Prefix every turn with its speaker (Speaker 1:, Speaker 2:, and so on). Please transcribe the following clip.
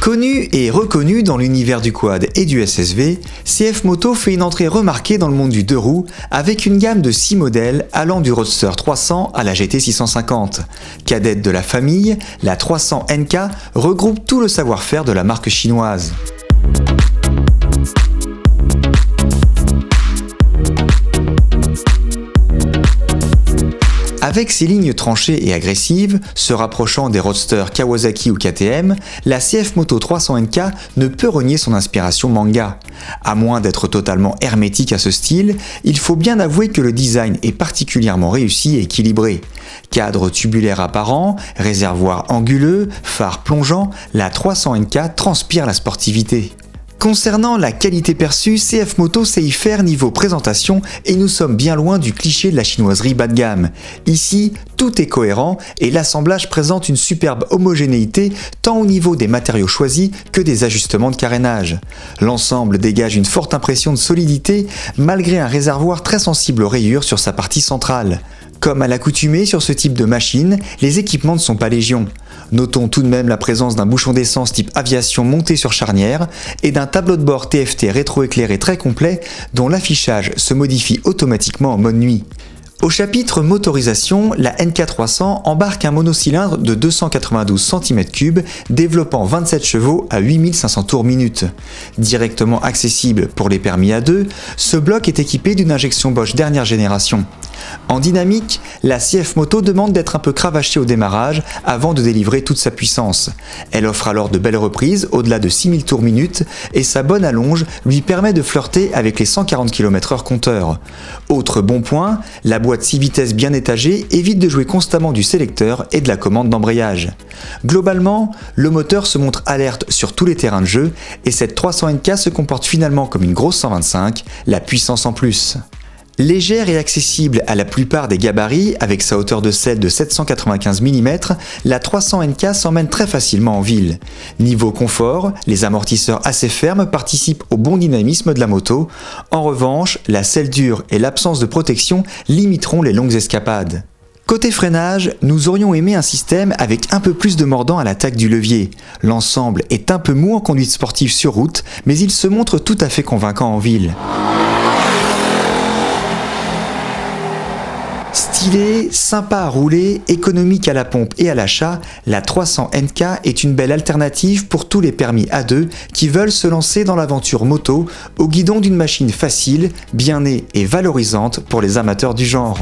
Speaker 1: Connu et reconnu dans l'univers du quad et du SSV, CF Moto fait une entrée remarquée dans le monde du deux roues avec une gamme de 6 modèles allant du Roadster 300 à la GT 650. Cadette de la famille, la 300 NK regroupe tout le savoir-faire de la marque chinoise. Avec ses lignes tranchées et agressives, se rapprochant des roadsters Kawasaki ou KTM, la CF Moto 300 NK ne peut renier son inspiration manga. À moins d'être totalement hermétique à ce style, il faut bien avouer que le design est particulièrement réussi et équilibré. Cadre tubulaire apparent, réservoir anguleux, phare plongeant, la 300 NK transpire la sportivité. Concernant la qualité perçue, CF Moto sait y faire niveau présentation et nous sommes bien loin du cliché de la chinoiserie bas de gamme. Ici, tout est cohérent et l'assemblage présente une superbe homogénéité tant au niveau des matériaux choisis que des ajustements de carénage. L'ensemble dégage une forte impression de solidité malgré un réservoir très sensible aux rayures sur sa partie centrale. Comme à l'accoutumée sur ce type de machine, les équipements ne sont pas légion. Notons tout de même la présence d'un bouchon d'essence type aviation monté sur charnière et d'un tableau de bord TFT rétroéclairé très complet dont l'affichage se modifie automatiquement en mode nuit. Au chapitre motorisation, la NK300 embarque un monocylindre de 292 cm3 développant 27 chevaux à 8500 tours minute. Directement accessible pour les permis A2, ce bloc est équipé d'une injection Bosch dernière génération. En dynamique, la CF Moto demande d'être un peu cravachée au démarrage avant de délivrer toute sa puissance. Elle offre alors de belles reprises au-delà de 6000 tours minute et sa bonne allonge lui permet de flirter avec les 140 km/h compteur. Autre bon point, la boîte 6 vitesses bien étagée évite de jouer constamment du sélecteur et de la commande d'embrayage. Globalement, le moteur se montre alerte sur tous les terrains de jeu et cette 300 NK se comporte finalement comme une grosse 125, la puissance en plus. Légère et accessible à la plupart des gabarits, avec sa hauteur de selle de 795 mm, la 300 NK s'emmène très facilement en ville. Niveau confort, les amortisseurs assez fermes participent au bon dynamisme de la moto. En revanche, la selle dure et l'absence de protection limiteront les longues escapades. Côté freinage, nous aurions aimé un système avec un peu plus de mordant à l'attaque du levier. L'ensemble est un peu mou en conduite sportive sur route, mais il se montre tout à fait convaincant en ville. Stylée, sympa à rouler, économique à la pompe et à l'achat, la 300 NK est une belle alternative pour tous les permis A2 qui veulent se lancer dans l'aventure moto au guidon d'une machine facile, bien née et valorisante pour les amateurs du genre.